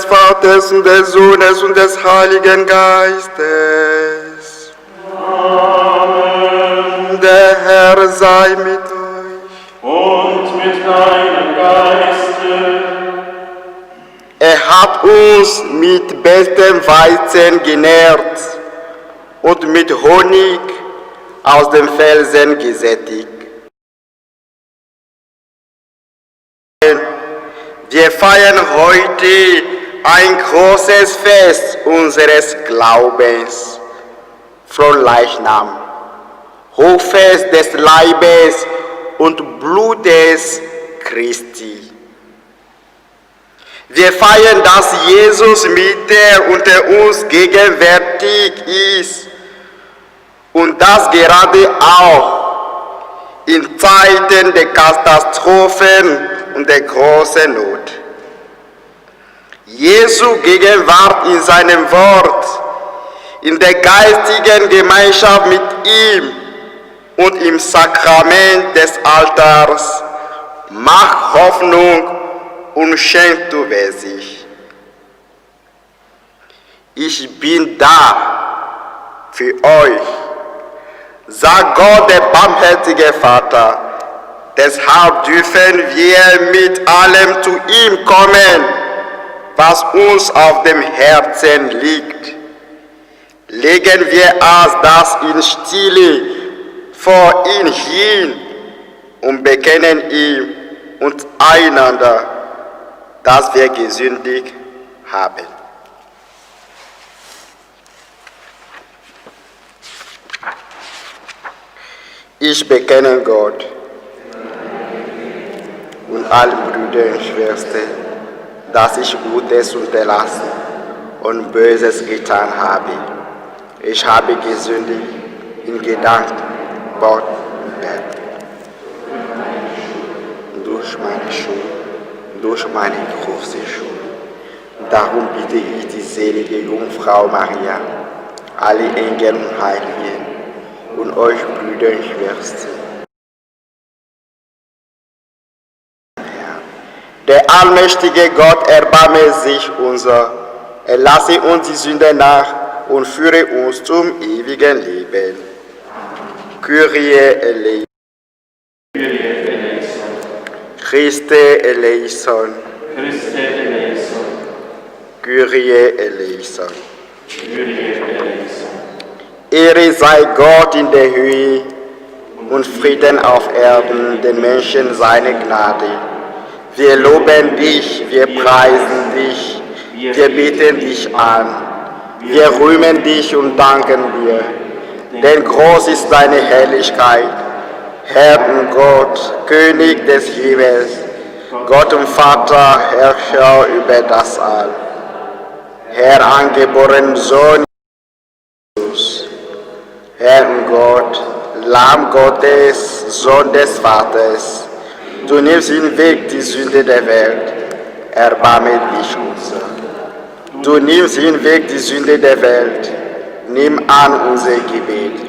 Vaters und des Sohnes und des Heiligen Geistes. Amen. Der Herr sei mit euch. Und mit deinem Geiste. Er hat uns mit bestem Weizen genährt und mit Honig aus dem Felsen gesättigt. Wir feiern heute ein großes Fest unseres Glaubens, Fronleichnam, Hochfest des Leibes und Blutes Christi. Wir feiern, dass Jesus mitten unter uns gegenwärtig ist und das gerade auch in Zeiten der Katastrophen und der großen Not. Jesu Gegenwart in seinem Wort, in der geistigen Gemeinschaft mit ihm und im Sakrament des Altars macht Hoffnung und schenkt Zuversicht. Ich bin da für euch, sagt Gott, der barmherzige Vater. Deshalb dürfen wir mit allem zu ihm kommen, was uns auf dem Herzen liegt. Legen wir das in Stille vor ihn hin und bekennen ihm und einander, dass wir gesündigt haben. Ich bekenne Gott und allen Brüdern und Schwestern, dass ich Gutes unterlassen und Böses getan habe. Ich habe gesündigt in Gedanken, Wort und Tat. Durch meine Schuld, durch meine große Schuld. Darum bitte ich die selige Jungfrau Maria, alle Engel und Heiligen und euch Brüder und Schwestern. Der allmächtige Gott erbarme sich unser, er lasse uns die Sünde nach und führe uns zum ewigen Leben. Kyrie eleison. Christe eleison. Christe eleison. Kyrie eleison. Kyrie eleison. Ehre sei Gott in der Höhe und Frieden auf Erden, den Menschen seine Gnade. Wir loben dich, wir preisen dich, wir beten dich an, wir rühmen dich und danken dir, denn groß ist deine Herrlichkeit, Herr und Gott, König des Himmels, Gott und Vater, Herrscher über das All. Herr, angeborenen Sohn Jesus, Herr und Gott, Lamm Gottes, Sohn des Vaters, du nimmst hinweg die Sünde der Welt, erbarme dich unser. Du nimmst hinweg die Sünde der Welt, nimm an unser Gebet.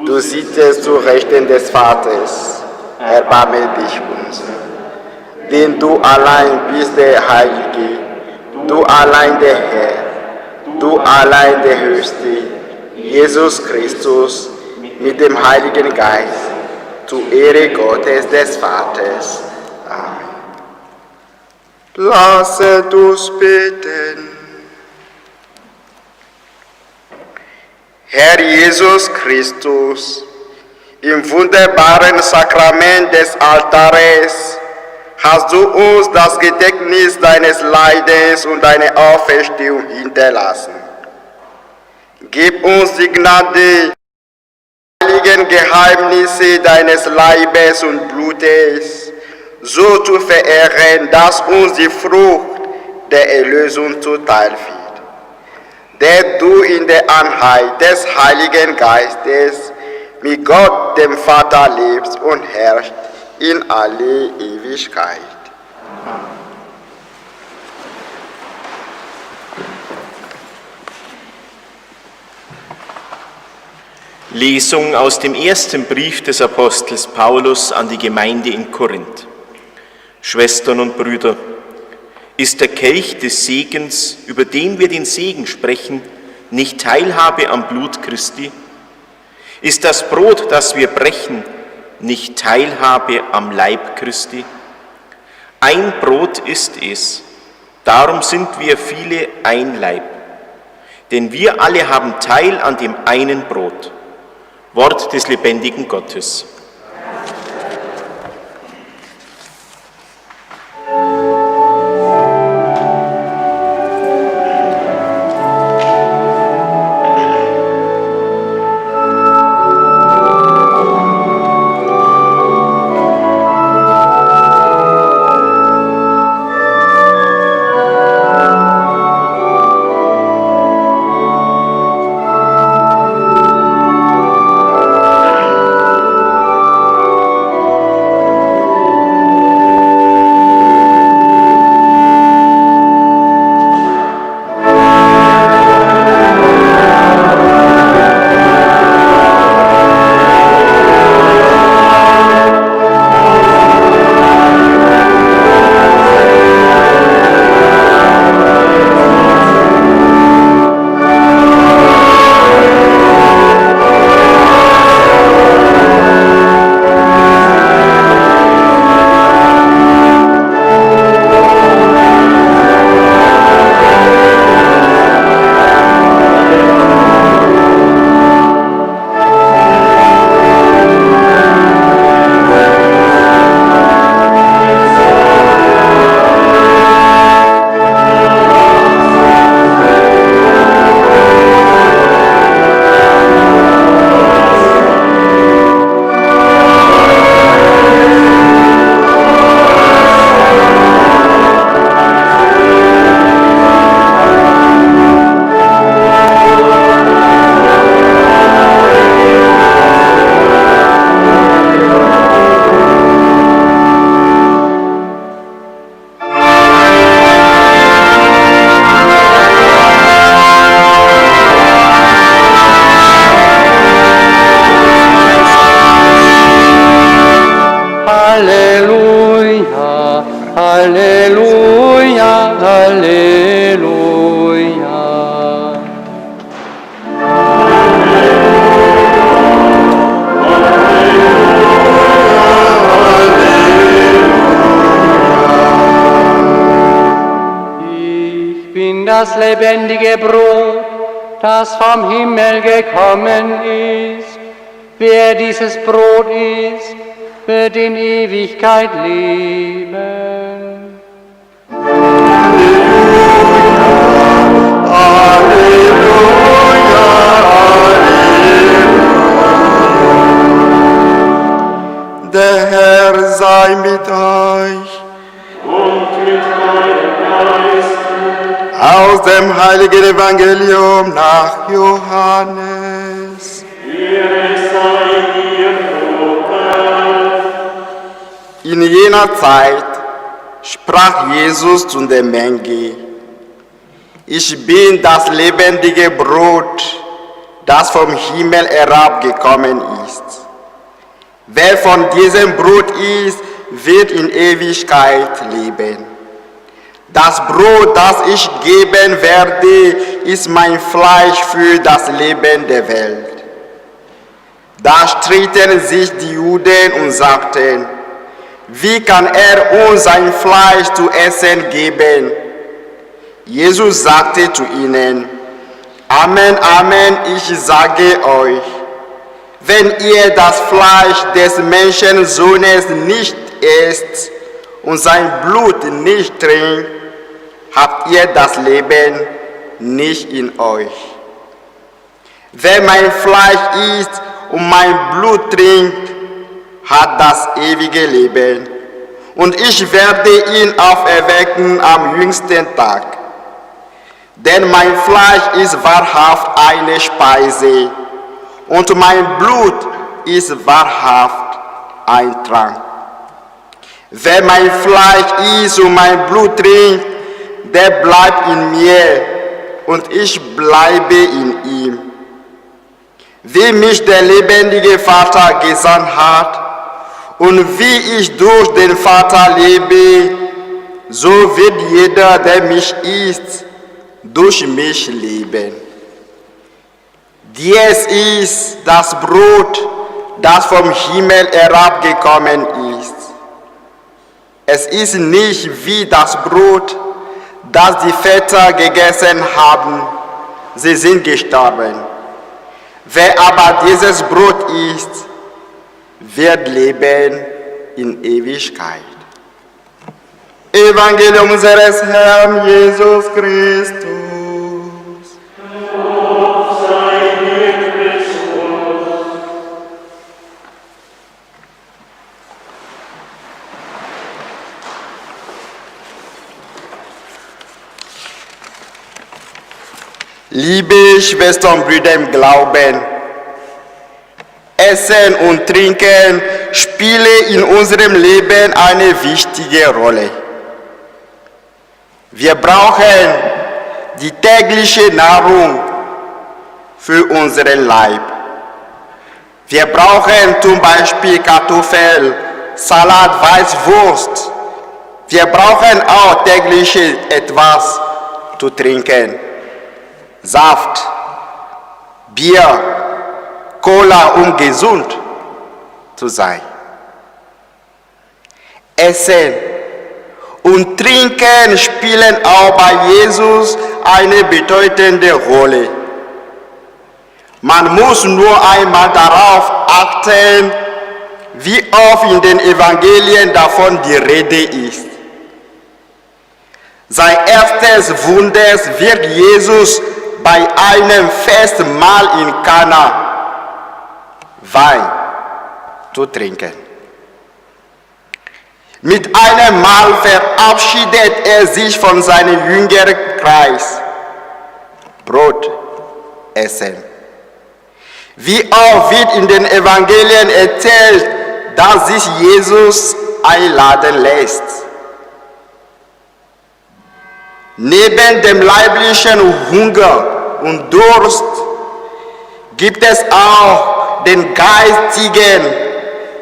Du sitzest zu Rechten des Vaters, erbarme dich unser. Denn du allein bist der Heilige, du allein der Herr, du allein der Höchste, Jesus Christus, mit dem Heiligen Geist, zu Ehre Gottes des Vaters. Amen. Lasset uns beten. Herr Jesus Christus, im wunderbaren Sakrament des Altares hast du uns das Gedächtnis deines Leidens und deiner Auferstehung hinterlassen. Gib uns die Gnade, heiligen Geheimnisse deines Leibes und Blutes so zu verehren, dass uns die Frucht der Erlösung zuteil wird, der du in der Einheit des Heiligen Geistes mit Gott dem Vater lebst und herrschst in alle Ewigkeit. Lesung aus dem ersten Brief des Apostels Paulus an die Gemeinde in Korinth. Schwestern und Brüder, Ist der Kelch des Segens, über den wir den Segen sprechen, nicht Teilhabe am Blut Christi? Ist das Brot, das wir brechen, nicht Teilhabe am Leib Christi? Ein Brot ist es, darum sind wir viele ein Leib. Denn wir alle haben Teil an dem einen Brot. Wort des lebendigen Gottes. Halleluja, Halleluja. Ich bin das lebendige Brot, das vom Himmel gekommen ist. Wer dieses Brot isst, wird in Ewigkeit leben. Halleluja, Halleluja. Der Herr sei mit euch. Und mit deinem Geiste. Aus dem Heiligen Evangelium nach Johannes. Ehre sei dir, o Herr. In jener Zeit sprach Jesus zu der Menge: Ich bin das lebendige Brot, das vom Himmel herabgekommen ist. Wer von diesem Brot isst, wird in Ewigkeit leben. Das Brot, das ich geben werde, ist mein Fleisch für das Leben der Welt. Da stritten sich die Juden und sagten: Wie kann er uns sein Fleisch zu essen geben? Jesus sagte zu ihnen: Amen, Amen, ich sage euch, wenn ihr das Fleisch des Menschensohnes nicht esst und sein Blut nicht trinkt, habt ihr das Leben nicht in euch. Wer mein Fleisch isst und mein Blut trinkt, hat das ewige Leben, und ich werde ihn auferwecken am jüngsten Tag. Denn mein Fleisch ist wahrhaft eine Speise, und mein Blut ist wahrhaft ein Trank. Wer mein Fleisch isst und mein Blut trinkt, der bleibt in mir, und ich bleibe in ihm. Wie mich der lebendige Vater gesandt hat, und wie ich durch den Vater lebe, so wird jeder, der mich isst, durch mich leben. Dies ist das Brot, das vom Himmel herabgekommen ist. Es ist nicht wie das Brot, das die Väter gegessen haben. Sie sind gestorben. Wer aber dieses Brot isst, wird leben in Ewigkeit. Evangelium unseres Herrn Jesus Christus. Liebe Schwestern und Brüder im Glauben, Essen und Trinken spielen in unserem Leben eine wichtige Rolle. Wir brauchen die tägliche Nahrung für unseren Leib. Wir brauchen zum Beispiel Kartoffeln, Salat, Weißwurst. Wir brauchen auch täglich etwas zu trinken. Saft, Bier, Cola, um gesund zu sein. Essen und Trinken spielen auch bei Jesus eine bedeutende Rolle. Man muss nur einmal darauf achten, wie oft in den Evangelien davon die Rede ist. Sein erstes Wunder wird Jesus bei einem Festmahl in Kana Wein zu trinken. Mit einem Mal verabschiedet er sich von seinem Jüngerkreis. Brot essen. Wie oft wird in den Evangelien erzählt, dass sich Jesus einladen lässt. Neben dem leiblichen Hunger und Durst gibt es auch den geistigen,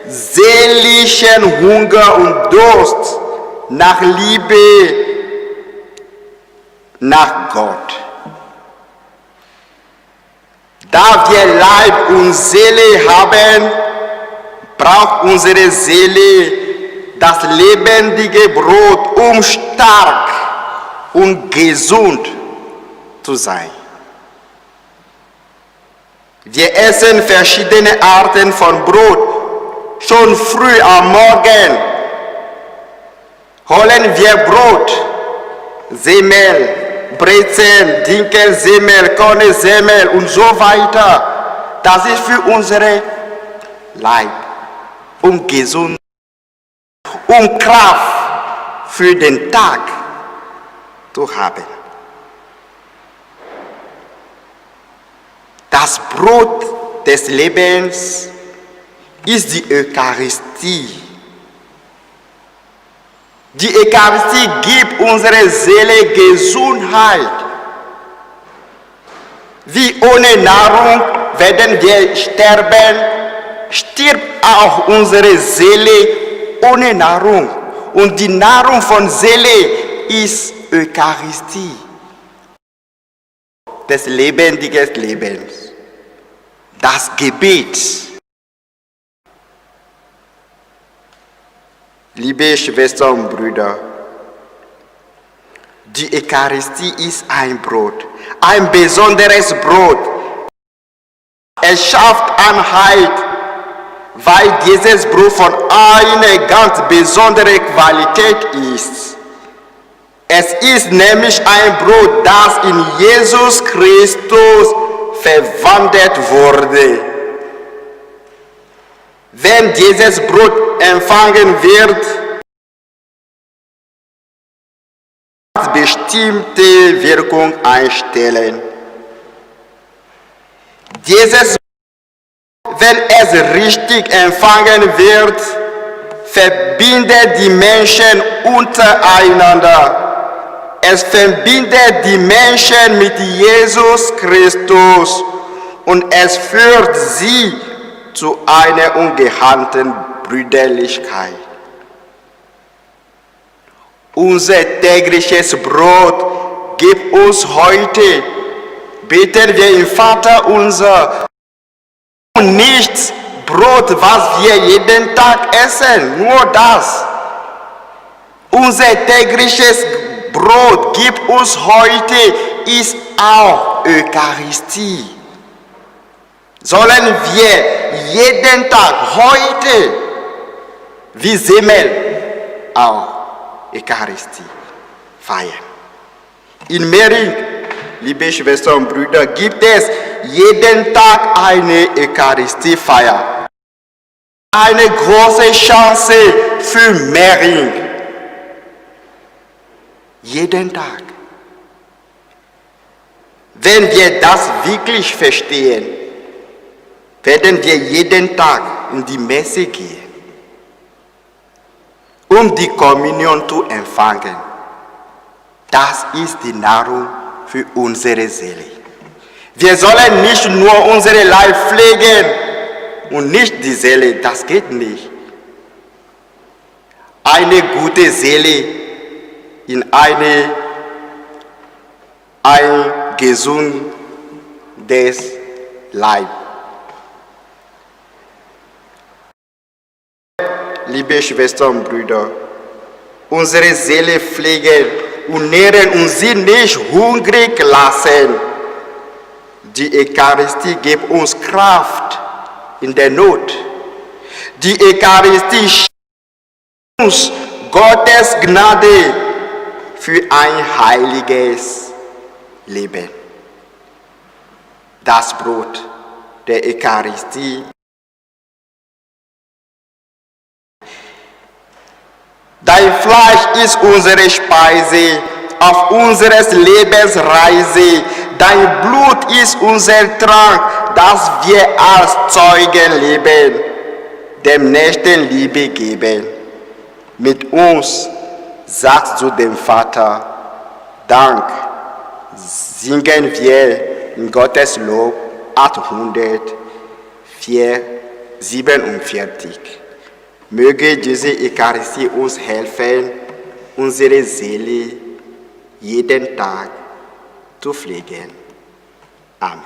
seelischen Hunger und Durst nach Liebe, nach Gott. Da wir Leib und Seele haben, braucht unsere Seele das lebendige Brot, um stark und gesund zu sein. Wir essen verschiedene Arten von Brot. Schon früh am Morgen holen wir Brot, Semmel, Brezeln, Dinkelsemmel, Kornesemmel und so weiter. Das ist für unsere Leib, um gesund, um Kraft für den Tag zu haben. Das Brot des Lebens ist die Eucharistie. Die Eucharistie gibt unserer Seele Gesundheit. Wie ohne Nahrung werden wir sterben, stirbt auch unsere Seele ohne Nahrung. Und die Nahrung von Seele ist Eucharistie des lebendigen Lebens. Das Gebet. Liebe Schwestern und Brüder, die Eucharistie ist ein Brot, ein besonderes Brot. Es schafft Einheit, weil dieses Brot von einer ganz besonderen Qualität ist. Es ist nämlich ein Brot, das in Jesus Christus verwandelt wurde. Wenn dieses Brot empfangen wird, bestimmte Wirkung einstellen. Dieses Brot, wenn es richtig empfangen wird, verbindet die Menschen untereinander. Es verbindet die Menschen mit Jesus Christus und es führt sie zu einer ungeahnten Brüderlichkeit. Unser tägliches Brot gib uns heute. Beten wir im Vater unser. Und nichts Brot, was wir jeden Tag essen, nur das. Unser tägliches Brot gib uns heute, ist auch Eucharistie. Sollen wir jeden Tag heute, wie Semmel, auch Eucharistie feiern. In Mering, liebe Schwestern und Brüder, gibt es jeden Tag eine Eucharistiefeier. Eine große Chance für Mering. Jeden Tag. Wenn wir das wirklich verstehen, werden wir jeden Tag in die Messe gehen, um die Kommunion zu empfangen. Das ist die Nahrung für unsere Seele. Wir sollen nicht nur unsere Leib pflegen und nicht die Seele, das geht nicht. Eine gute Seele in ein gesundes Leib. Liebe Schwestern und Brüder, unsere Seele pflegen und nähren und sie nicht hungrig lassen. Die Eucharistie gibt uns Kraft in der Not. Die Eucharistie schenkt uns Gottes Gnade für ein heiliges Leben. Das Brot der Eucharistie. Dein Fleisch ist unsere Speise auf unseres Lebensreise. Dein Blut ist unser Trank, dass wir als Zeugen leben, dem Nächsten Liebe geben. Mit uns sagst du dem Vater, Dank, singen wir in Gottes Lob 847. Möge diese Eucharistie uns helfen, unsere Seele jeden Tag zu pflegen. Amen.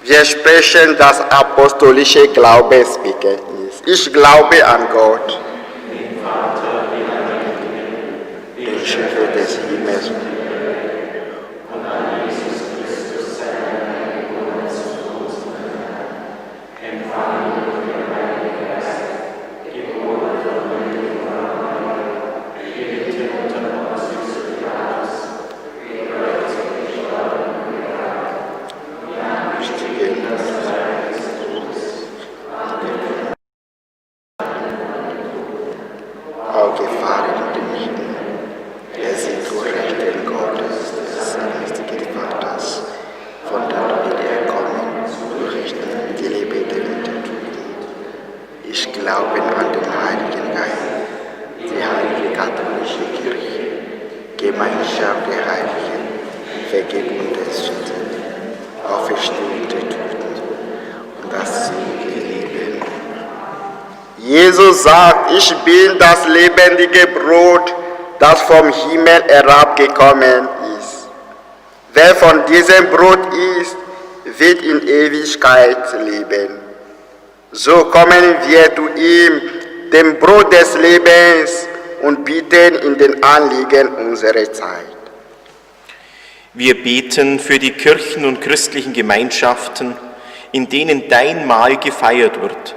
Wir sprechen das apostolische Glaubensbekenntnis. Ich glaube an Gott, den Schöpfer des Himmels und an Jesus Christus, seinen Geborenen zu uns, empfangen durch den Heiligen Geist, geboren von Maria, gelitten unter Pontius Pilatus, gekreuzigt, gestorben und begraben, aufgefahren in den Himmel. Er sitzt zu Rechten Gottes, des allmächtigen Vaters, von da wird er kommen, zu richten die Lebenden und die Toten. Ich glaube an den Heiligen Geist, die heilige katholische Kirche, Gemeinschaft der Heiligen, Vergebung der Sünden, Auferstehung der Toten und das ewige Leben. Jesus sagt, ich bin das lebendige Brot, das vom Himmel herabgekommen ist. Wer von diesem Brot isst, wird in Ewigkeit leben. So kommen wir zu ihm, dem Brot des Lebens, und bitten in den Anliegen unserer Zeit. Wir beten für die Kirchen und christlichen Gemeinschaften, in denen dein Mahl gefeiert wird.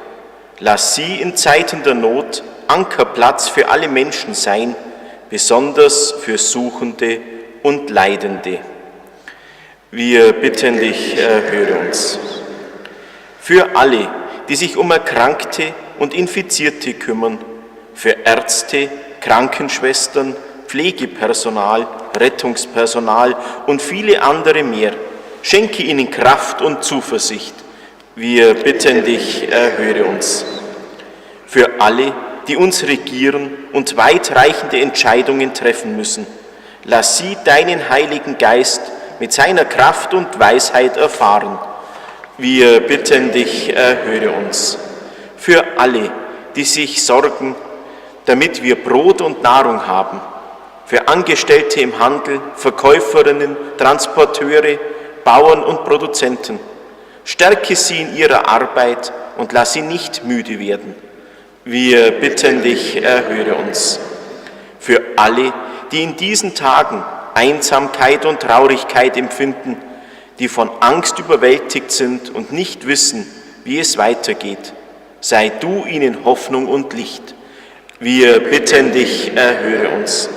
Lass sie in Zeiten der Not Ankerplatz für alle Menschen sein, besonders für Suchende und Leidende. Wir bitten dich, erhöre uns. Für alle, die sich um Erkrankte und Infizierte kümmern, für Ärzte, Krankenschwestern, Pflegepersonal, Rettungspersonal und viele andere mehr. Schenke ihnen Kraft und Zuversicht. Wir bitten dich, erhöre uns. Für alle, die uns regieren und weitreichende Entscheidungen treffen müssen, lass sie deinen Heiligen Geist mit seiner Kraft und Weisheit erfahren. Wir bitten dich, erhöre uns. Für alle, die sich sorgen, damit wir Brot und Nahrung haben, für Angestellte im Handel, Verkäuferinnen, Transporteure, Bauern und Produzenten. Stärke sie in ihrer Arbeit und lass sie nicht müde werden. Wir bitten dich, erhöre uns. Für alle, die in diesen Tagen Einsamkeit und Traurigkeit empfinden, die von Angst überwältigt sind und nicht wissen, wie es weitergeht, sei du ihnen Hoffnung und Licht. Wir bitten dich, erhöre uns.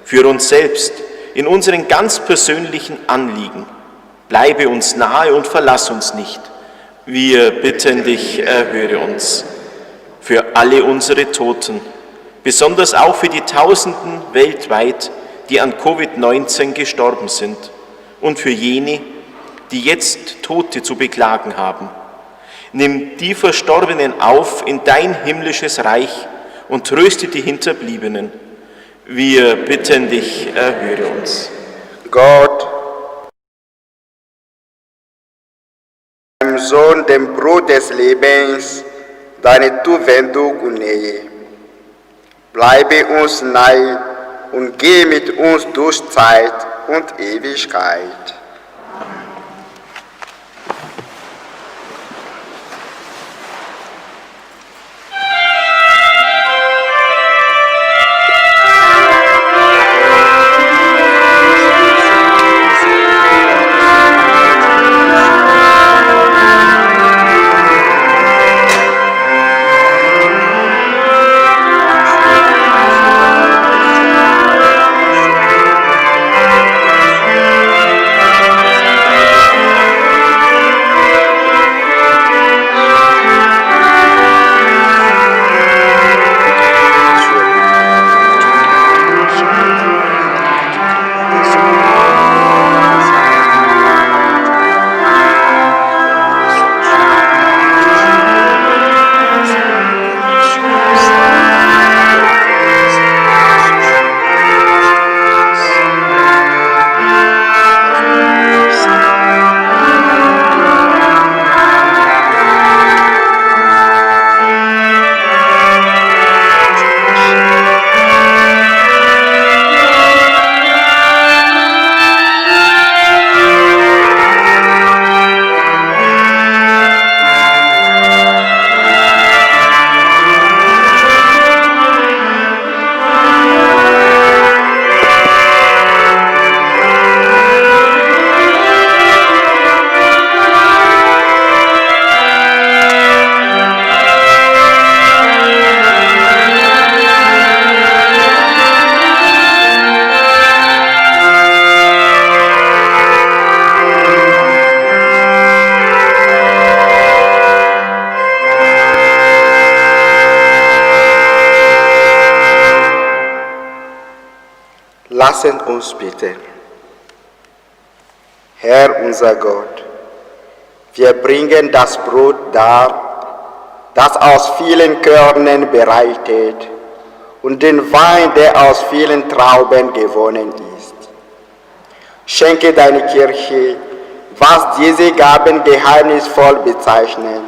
Für uns selbst, in unseren ganz persönlichen Anliegen, bleibe uns nahe und verlass uns nicht. Wir bitten dich, erhöre uns. Für alle unsere Toten, besonders auch für die Tausenden weltweit, die an Covid-19 gestorben sind, und für jene, die jetzt Tote zu beklagen haben. Nimm die Verstorbenen auf in dein himmlisches Reich und tröste die Hinterbliebenen. Wir bitten dich, erhöre uns. Gott, deinem Sohn, dem Brot des Lebens, deine Zuwendung und Nähe. Bleibe uns nahe und geh mit uns durch Zeit und Ewigkeit. Lassen uns beten. Herr unser Gott, wir bringen das Brot dar, das aus vielen Körnern bereitet, und den Wein, der aus vielen Trauben gewonnen ist. Schenke deine Kirche, was diese Gaben geheimnisvoll bezeichnen,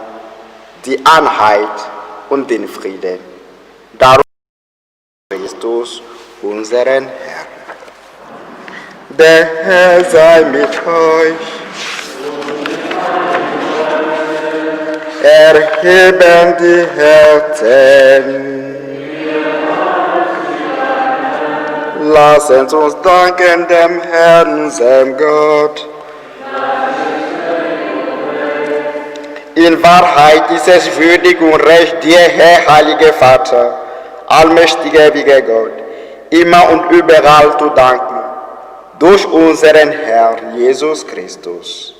die Einheit und den Frieden. Darum Christus, unseren Herrn. Der Herr sei mit euch. Erheben die Herzen. Lasset uns danken dem Herrn, unserem Gott. In Wahrheit ist es würdig und recht, dir, Herr, heiliger Vater, allmächtiger, ewiger Gott, immer und überall zu danken, durch unseren Herrn Jesus Christus.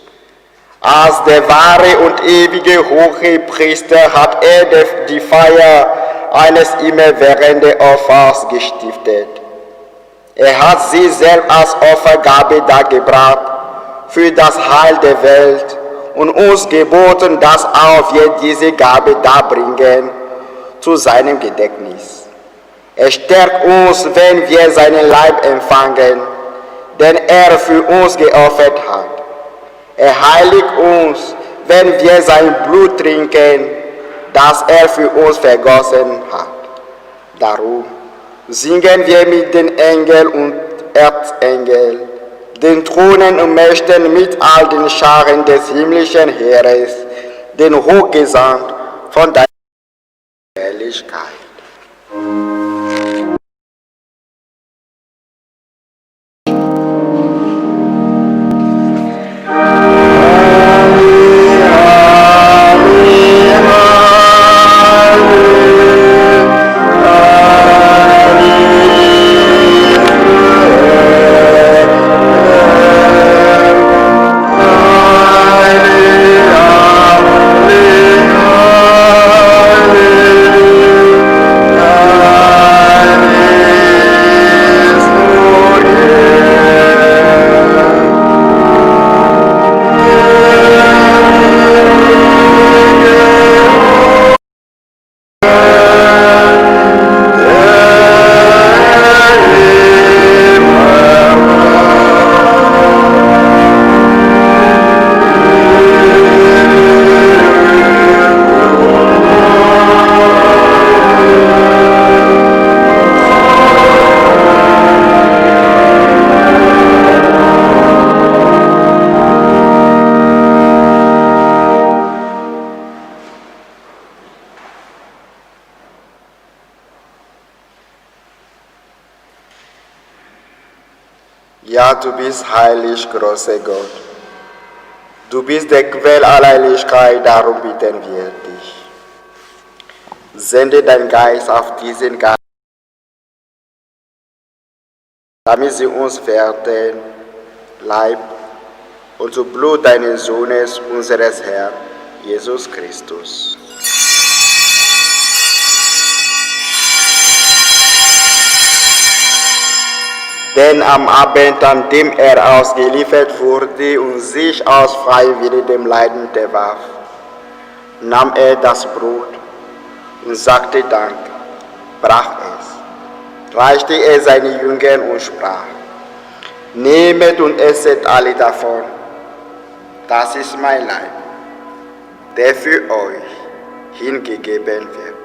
Als der wahre und ewige Hohepriester hat er die Feier eines immerwährenden Opfers gestiftet. Er hat sie selbst als Opfergabe dargebracht für das Heil der Welt und uns geboten, dass auch wir diese Gabe darbringen zu seinem Gedächtnis. Er stärkt uns, wenn wir seinen Leib empfangen, den er für uns geopfert hat. Er heiligt uns, wenn wir sein Blut trinken, das er für uns vergossen hat. Darum singen wir mit den Engeln und Erzengeln, den Thronen und Mächten mit all den Scharen des himmlischen Heeres, den Hochgesang von deiner Herrlichkeit. Ja, du bist heilig, großer Gott. Du bist der Quell aller Heiligkeit, darum bitten wir dich. Sende deinen Geist auf diesen Geist, damit sie uns werden, Leib und zu Blut deines Sohnes, unseres Herrn, Jesus Christus. Denn am Abend, an dem er ausgeliefert wurde und sich aus freiwillig dem Leiden unterwarf, nahm er das Brot und sagte Dank, brach es, reichte es seinen Jüngern und sprach: Nehmet und esset alle davon, das ist mein Leib, der für euch hingegeben wird.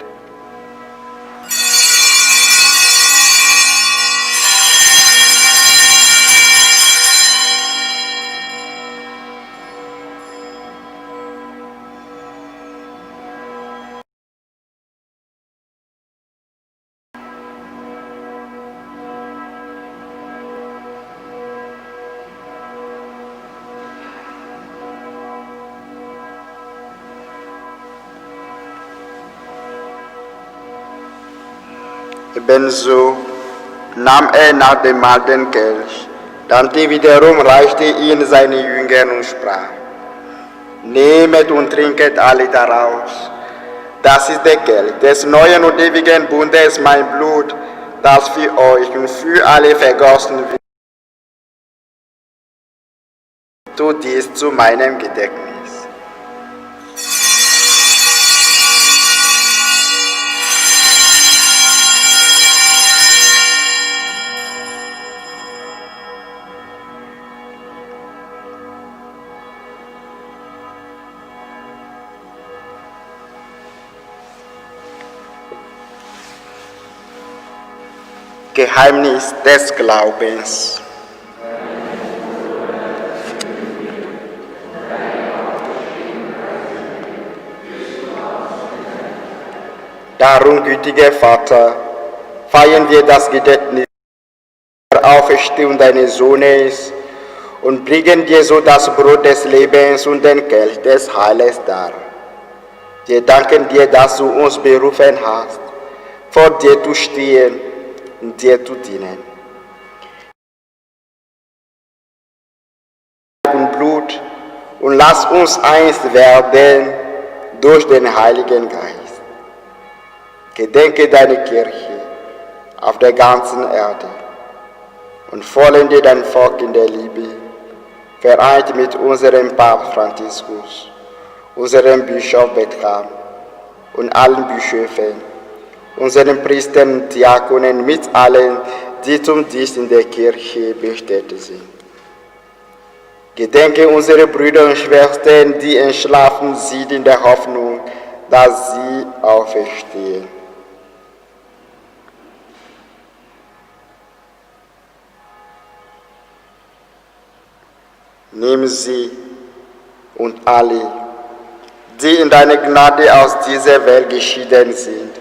Ebenso nahm er nach dem Mahl den Kelch, dann wiederum reichte ihn seine Jünger und sprach: Nehmet und trinket alle daraus. Das ist der Kelch des neuen und ewigen Bundes, mein Blut, das für euch und für alle vergossen wird. Tut dies zu meinem Gedächtnis. Geheimnis des Glaubens. Darum, gütiger Vater, feiern wir das Gedächtnis der Auferstehung deines Sohnes und bringen dir so das Brot des Lebens und den Kelch des Heiles dar. Wir danken dir, dass du uns berufen hast, vor dir zu stehen, dir zu dienen. Und Blut, und lass uns eins werden durch den Heiligen Geist. Gedenke deine Kirche auf der ganzen Erde und vollende dein Volk in der Liebe, vereint mit unserem Papst Franziskus, unserem Bischof Bertram und allen Bischöfen, unseren Priestern und Diakonen, mit allen, die zum Dienst in der Kirche bestellt sind. Gedenke unsere Brüder und Schwestern, die entschlafen sind in der Hoffnung, dass sie auferstehen. Nimm sie und alle, die in deiner Gnade aus dieser Welt geschieden sind,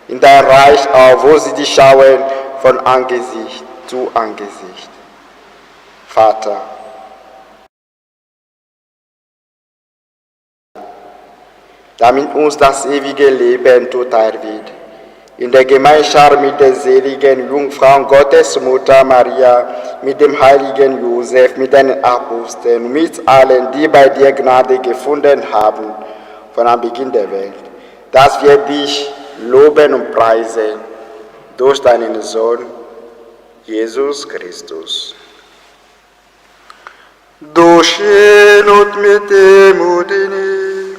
in dein Reich auf, wo sie dich schauen von Angesicht zu Angesicht. Vater, damit uns das ewige Leben zuteil wird, in der Gemeinschaft mit der seligen Jungfrau Gottesmutter Maria, mit dem heiligen Josef, mit den Aposteln, mit allen, die bei dir Gnade gefunden haben, von am Beginn der Welt, dass wir dich loben und preisen durch deinen Sohn, Jesus Christus. Durch ihn und mit ihm und in ihm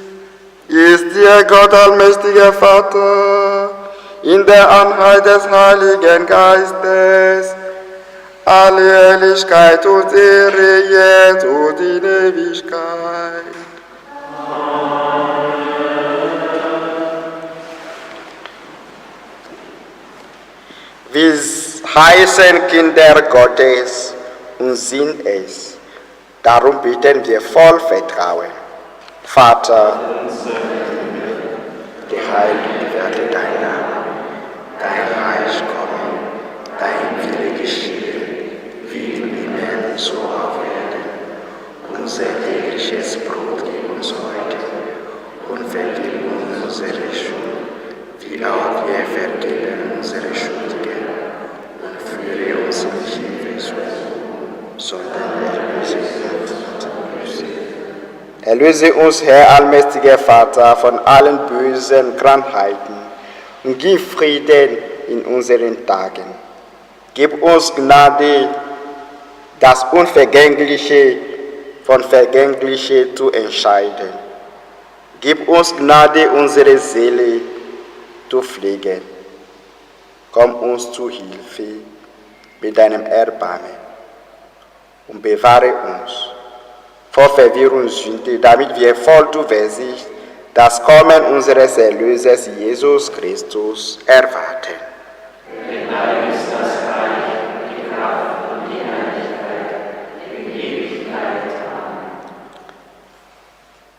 ist dir Gott allmächtiger Vater, in der Einheit des Heiligen Geistes, alle Herrlichkeit und Ehre jetzt und in Ewigkeit. Wir heißen Kinder Gottes und sind es. Darum bitten wir voll Vertrauen. Vater, geheiligt werde dein Name, dein Reich komme, dein Wille geschehe, wie im Himmel so auf Erden. Unser tägliches Brot gib uns heute und vergib uns unsere Schuld, wie auch wir vergeben unsere Schuldigen. Und führe uns nicht in Versuchung, sondern erlöse uns vom Bösen. Erlöse uns, Herr allmächtiger Vater, von allen bösen Krankheiten und gib Frieden in unseren Tagen. Gib uns Gnade, das Unvergängliche von Vergänglichem zu entscheiden. Gib uns Gnade, unsere Seele zu pflegen. Komm uns zu Hilfe mit deinem Erbarmen und bewahre uns vor Verwirrung und Sünde, damit wir voll Zuversicht das Kommen unseres Erlösers Jesus Christus erwarten. Denn dein ist das Reich, die Kraft und die Herrlichkeit in Ewigkeit. Amen.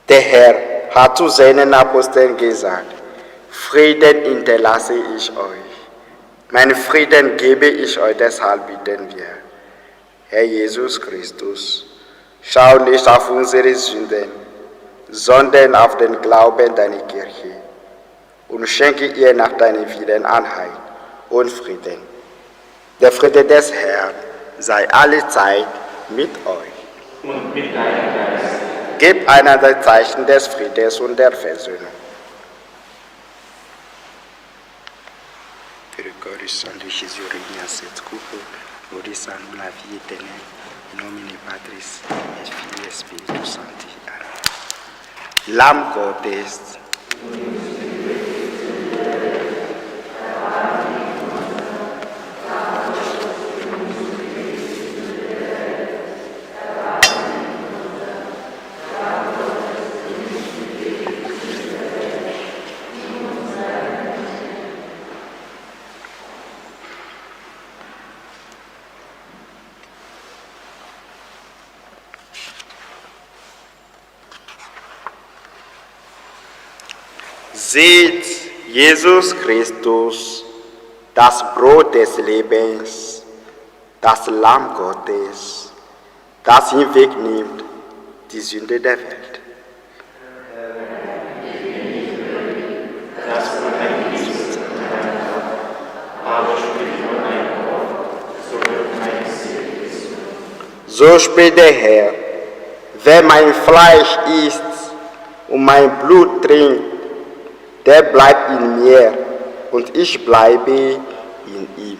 Der Herr hat zu seinen Aposteln gesagt: Frieden hinterlasse ich euch, meinen Frieden gebe ich euch, deshalb bitten wir. Herr Jesus Christus, schau nicht auf unsere Sünden, sondern auf den Glauben deiner Kirche und schenke ihr nach deinem Willen Einheit und Frieden. Der Friede des Herrn sei alle Zeit mit euch. Und mit deinem Geist. Gebt einander Zeichen des Friedens und der Versöhnung. Per le corps du sang de Jésus réuni à cette coupe, nourrissons-nous la vie éternelle. In nomine Patris et Filii et Spiritus Sancti. Amen. Lamm Gottes, seht Jesus Christus, das Brot des Lebens, das Lamm Gottes, das hinwegnimmt die Sünde der Welt. Aber sprich nur ein So spricht der Herr, wer mein Fleisch isst und mein Blut trinkt, der bleibt in mir und ich bleibe in ihm.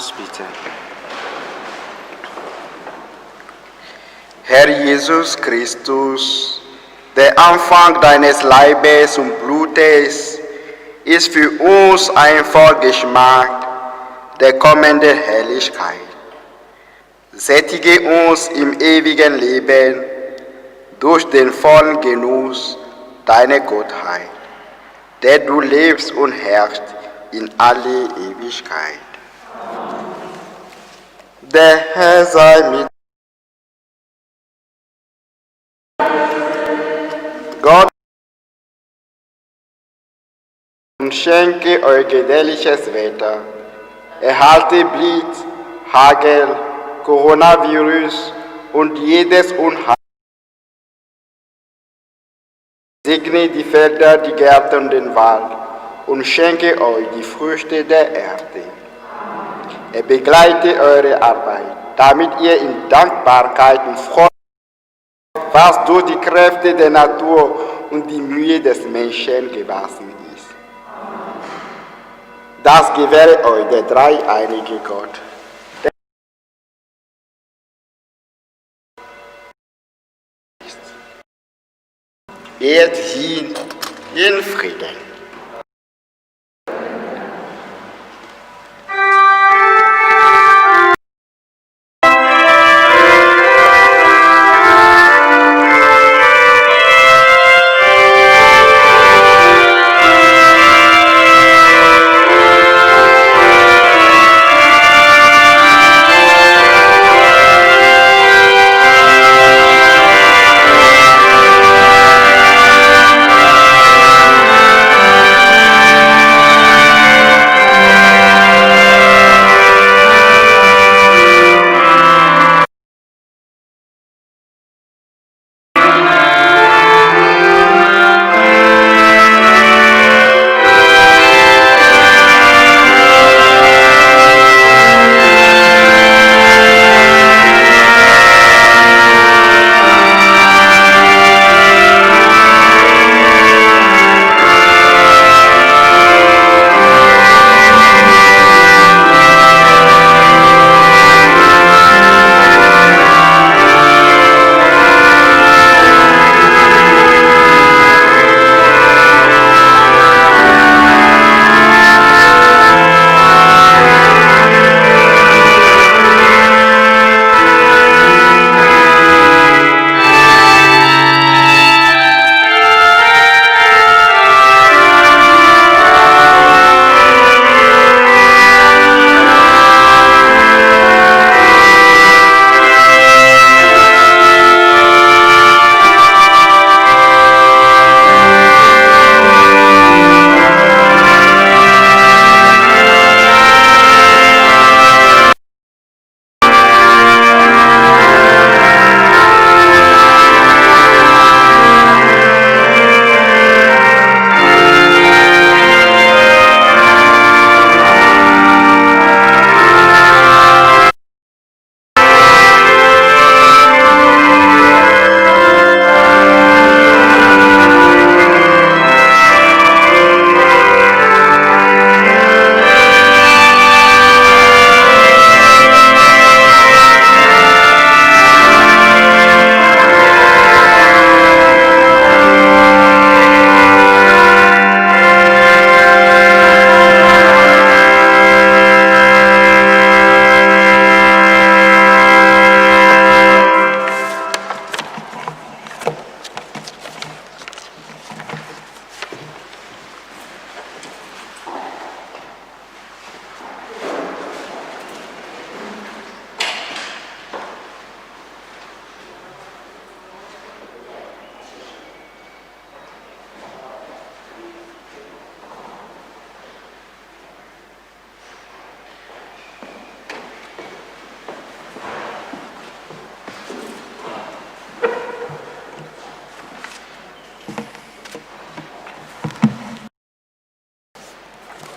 uns bitten. Herr Jesus Christus, der Anfang deines Leibes und Blutes, ist für uns ein Vorgeschmack der kommenden Herrlichkeit. Sättige uns im ewigen Leben durch den vollen Genuss deiner Gottheit, der du lebst und herrschst in alle Ewigkeit. Der Herr sei mit Gott und schenke euch gedeihliches Wetter. Erhalte Blitz, Hagel, Coronavirus und jedes Unheil. Segne die Felder, die Gärten und den Wald und schenke euch die Früchte der Erde. Er begleite eure Arbeit, damit ihr in Dankbarkeit und Freude, was durch die Kräfte der Natur und die Mühe des Menschen gewachsen ist. Das gewähre euch der dreieinige Gott. Ehrt